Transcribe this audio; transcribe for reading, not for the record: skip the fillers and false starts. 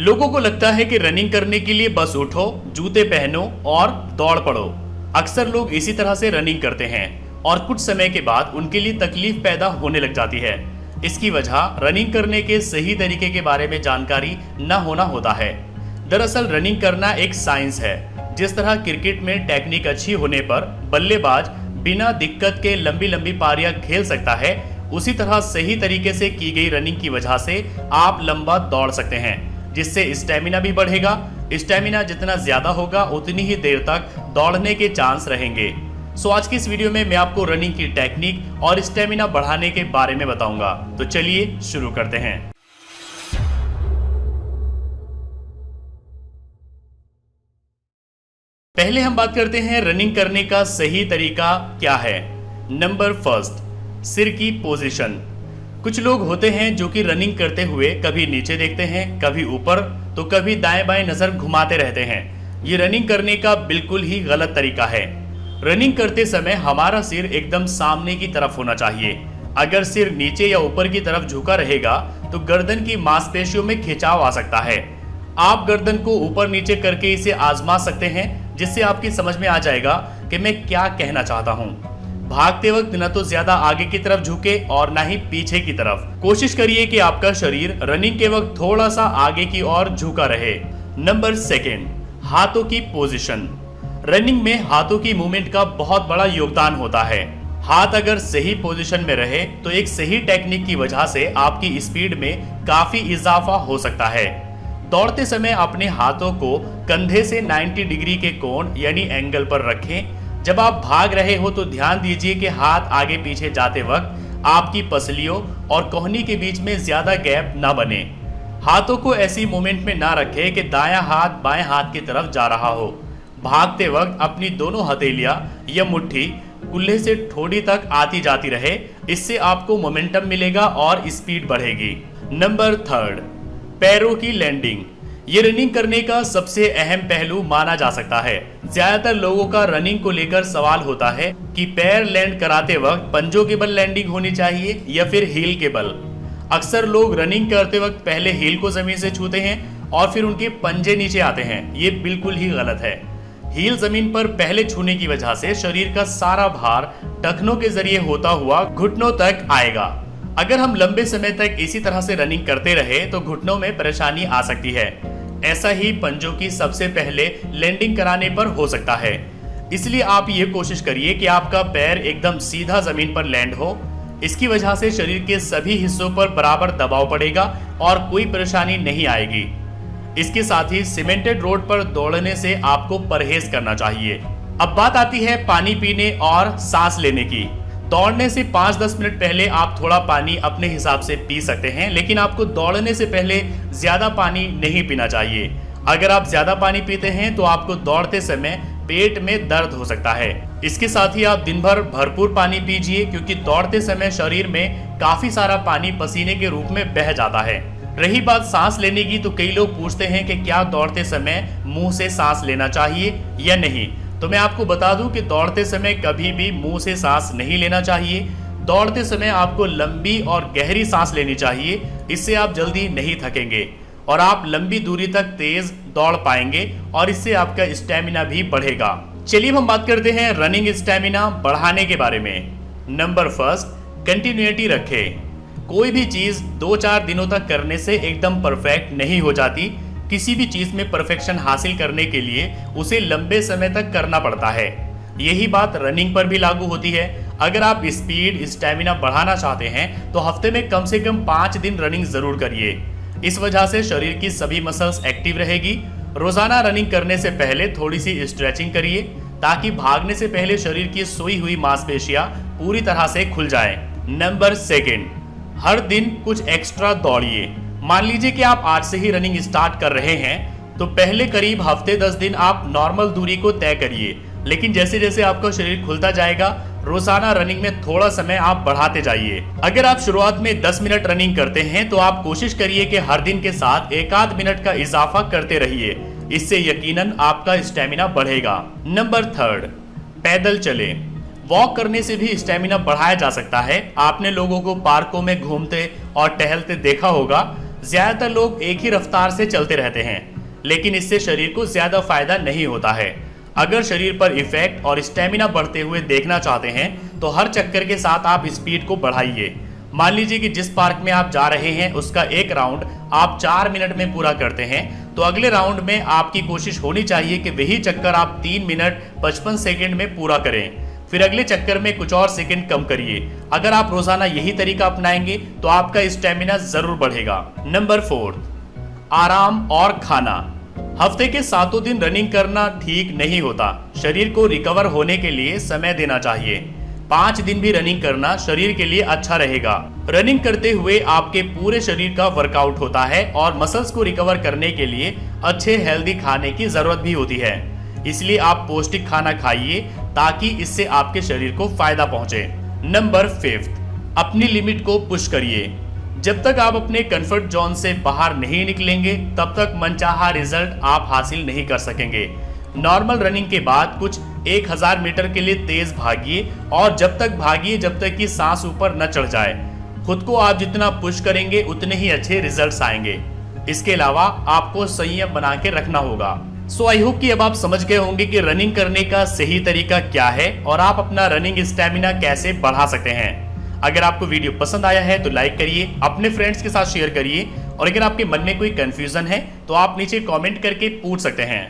लोगों को लगता है कि रनिंग करने के लिए बस उठो, जूते पहनो और दौड़ पड़ो। अक्सर लोग इसी तरह से रनिंग करते हैं और कुछ समय के बाद उनके लिए तकलीफ पैदा होने लग जाती है। इसकी वजह रनिंग करने के सही तरीके के बारे में जानकारी न होना होता है। दरअसल रनिंग करना एक साइंस है। जिस तरह क्रिकेट में टेक्निक अच्छी होने पर बल्लेबाज बिना दिक्कत के लंबी लंबी पारियां खेल सकता है, उसी तरह सही तरीके से की गई रनिंग की वजह से आप लंबा दौड़ सकते हैं, जिससे स्टेमिना भी बढ़ेगा। स्टेमिना जितना ज्यादा होगा उतनी ही देर तक दौड़ने के चांस रहेंगे। सो आज की इस वीडियो में मैं आपको रनिंग की टेक्निक और स्टेमिना बढ़ाने के बारे में बताऊंगा। तो चलिए शुरू करते हैं। पहले हम बात करते हैं रनिंग करने का सही तरीका क्या है। नंबर फर्स्ट, सिर की पोजीशन। कुछ लोग होते हैं जो कि रनिंग करते हुए कभी नीचे देखते हैं, कभी ऊपर, तो कभी दाएं बाएं नजर घुमाते रहते हैं। ये रनिंग करने का बिल्कुल ही गलत तरीका है। रनिंग करते समय हमारा सिर एकदम सामने की तरफ होना चाहिए। अगर सिर नीचे या ऊपर की तरफ झुका रहेगा तो गर्दन की मांसपेशियों में खिंचाव आ सकता है। आप गर्दन को ऊपर नीचे करके इसे आजमा सकते हैं, जिससे आपकी समझ में आ जाएगा कि मैं क्या कहना चाहता हूँ। भागते वक्त न तो ज्यादा आगे की तरफ झुके और न ही पीछे की तरफ। कोशिश करिए कि आपका शरीर रनिंग के वक्त थोड़ा सा आगे की ओर झुका रहे। नंबर सेकेंड, हाथों की पोजीशन। रनिंग में हाथों की मूवमेंट का बहुत बड़ा योगदान होता है। हाथ अगर सही पोजीशन में रहे तो एक सही टेक्निक की वजह से आपकी स्पीड में काफी इजाफा हो सकता है। दौड़ते समय अपने हाथों को कंधे से 90 डिग्री के कोण यानी एंगल पर रखें। जब आप भाग रहे हो तो ध्यान दीजिए कि हाथ आगे पीछे जाते वक्त आपकी पसलियों और कोहनी के बीच में ज्यादा गैप ना बने। हाथों को ऐसी मूवमेंट में ना रखें कि दायां हाथ बाएं हाथ की तरफ जा रहा हो। भागते वक्त अपनी दोनों हथेलियां या मुट्ठी कुल्हे से ठोड़ी तक आती जाती रहे। इससे आपको मोमेंटम मिलेगा और स्पीड बढ़ेगी। नंबर थर्ड, पैरों की लैंडिंग। ये रनिंग करने का सबसे अहम पहलू माना जा सकता है। ज्यादातर लोगों का रनिंग को लेकर सवाल होता है कि पैर लैंड कराते वक्त पंजों के बल लैंडिंग होनी चाहिए या फिर हील के बल। अक्सर लोग रनिंग करते वक्त पहले हील को जमीन से छूते हैं और फिर उनके पंजे नीचे आते हैं। ये बिल्कुल ही गलत है। हील जमीन पर पहले छूने की वजह से शरीर का सारा भार टखनों के जरिए होता हुआ घुटनों तक आएगा। अगर हम लंबे समय तक इसी तरह से रनिंग करते रहे तो घुटनों में परेशानी आ सकती है। ऐसा ही पंजों की सबसे पहले लैंडिंग कराने पर हो सकता है। इसलिए आप ये कोशिश करिए कि आपका पैर एकदम सीधा जमीन पर लैंड हो। इसकी वजह से शरीर के सभी हिस्सों पर बराबर दबाव पड़ेगा और कोई परेशानी नहीं आएगी। इसके साथ ही सीमेंटेड रोड पर दौड़ने से आपको परहेज करना चाहिए। अब बात आती है पानी पीने और सांस लेने की। दौड़ने से 5-10 मिनट पहले आप थोड़ा पानी अपने हिसाब से पी सकते हैं, लेकिन आपको दौड़ने से पहले ज्यादा पानी नहीं पीना चाहिए। अगर आप ज्यादा पानी पीते हैं तो आपको दौड़ते समय पेट में दर्द हो सकता है। इसके साथ ही आप दिन भर भरपूर पानी पीजिए, क्योंकि दौड़ते समय शरीर में काफी सारा पानी पसीने के रूप में बह जाता है। रही बात सांस लेने की, तो कई लोग पूछते हैं कि क्या दौड़ते समय मुंह से सांस लेना चाहिए या नहीं। तो मैं आपको बता दूं कि दौड़ते समय कभी भी मुंह से सांस नहीं लेना चाहिए। दौड़ते समय आपको लंबी और गहरी सांस लेनी चाहिए। इससे आप जल्दी नहीं थकेंगे और आप लंबी दूरी तक तेज दौड़ पाएंगे और इससे आपका स्टेमिना भी बढ़ेगा। चलिए हम बात करते हैं रनिंग स्टेमिना बढ़ाने के बारे में। नंबर फर्स्ट, कंटिन्यूटी रखें। कोई भी चीज 2-4 दिनों तक करने से एकदम परफेक्ट नहीं हो जाती। किसी भी चीज में परफेक्शन हासिल करने के लिए उसे लंबे समय तक करना पड़ता है। यही बात रनिंग पर भी लागू होती है। अगर आप स्पीड स्टेमिना बढ़ाना चाहते हैं तो हफ्ते में कम से कम 5 दिन रनिंग जरूर करिए। इस वजह से शरीर की सभी मसल्स एक्टिव रहेगी। रोजाना रनिंग करने से पहले थोड़ी सी स्ट्रेचिंग करिए, ताकि भागने से पहले शरीर की सोई हुई मांसपेशियां पूरी तरह से खुल जाए। नंबर सेकेंड, हर दिन कुछ एक्स्ट्रा दौड़िए। मान लीजिए कि आप आज से ही रनिंग स्टार्ट कर रहे हैं, तो पहले करीब हफ्ते 10 दिन आप नॉर्मल दूरी को तय करिए, लेकिन जैसे जैसे आपका शरीर खुलता जाएगा रोजाना रनिंग में थोड़ा समय आप बढ़ाते जाइए। अगर आप शुरुआत में 10 मिनट रनिंग करते हैं तो आप कोशिश करिए कि हर दिन के साथ 1-8 मिनट का इजाफा करते रहिए। इससे यकीनन आपका स्टेमिना बढ़ेगा। नंबर थर्ड, पैदल चले। वॉक करने से भी स्टेमिना बढ़ाया जा सकता है। आपने लोगों को पार्कों में घूमते और टहलते देखा होगा। ज्यादातर लोग एक ही रफ्तार से चलते रहते हैं, लेकिन इससे शरीर को ज्यादा फायदा नहीं होता है। अगर शरीर पर इफेक्ट और स्टेमिना बढ़ते हुए देखना चाहते हैं तो हर चक्कर के साथ आप स्पीड को बढ़ाइए। मान लीजिए कि जिस पार्क में आप जा रहे हैं उसका एक राउंड आप 4 मिनट में पूरा करते हैं, तो अगले राउंड में आपकी कोशिश होनी चाहिए कि वही चक्कर आप 3 मिनट 55 सेकंड में पूरा करें। फिर अगले चक्कर में कुछ और सेकंड कम करिए। अगर आप रोजाना यही तरीका अपनाएंगे तो आपका स्टेमिना जरूर बढ़ेगा। नंबर 4, आराम और खाना। हफ्ते के 7 दिन रनिंग करना ठीक नहीं होता। शरीर को रिकवर होने के लिए समय देना चाहिए। 5 दिन भी रनिंग करना शरीर के लिए अच्छा रहेगा। रनिंग करते हुए आपके पूरे शरीर का वर्कआउट होता है और मसल्स को रिकवर करने के लिए अच्छे हेल्दी खाने की जरूरत भी होती है। इसलिए आप पौष्टिक खाना खाइए ताकि इससे आपके शरीर को फायदा पहुंचे। नंबर 5, अपनी लिमिट को पुश करिए। जब तक आप अपने कंफर्ट जोन से बाहर नहीं निकलेंगे तब तक मनचाहा रिजल्ट आप हासिल नहीं कर सकेंगे। नॉर्मल रनिंग के बाद कुछ 1000 मीटर के लिए तेज भागिए और जब तक भागिए जब तक कि सांस ऊपर न चढ़ जाए। खुद को आप जितना पुश करेंगे उतने ही अच्छे रिजल्ट्स आएंगे। इसके अलावा आपको संयम बना के रखना होगा। सो आई होप कि अब आप समझ गए होंगे कि रनिंग करने का सही तरीका क्या है और आप अपना रनिंग स्टेमिना कैसे बढ़ा सकते हैं। अगर आपको वीडियो पसंद आया है तो लाइक करिए, अपने फ्रेंड्स के साथ शेयर करिए और अगर आपके मन में कोई कंफ्यूजन है तो आप नीचे कमेंट करके पूछ सकते हैं।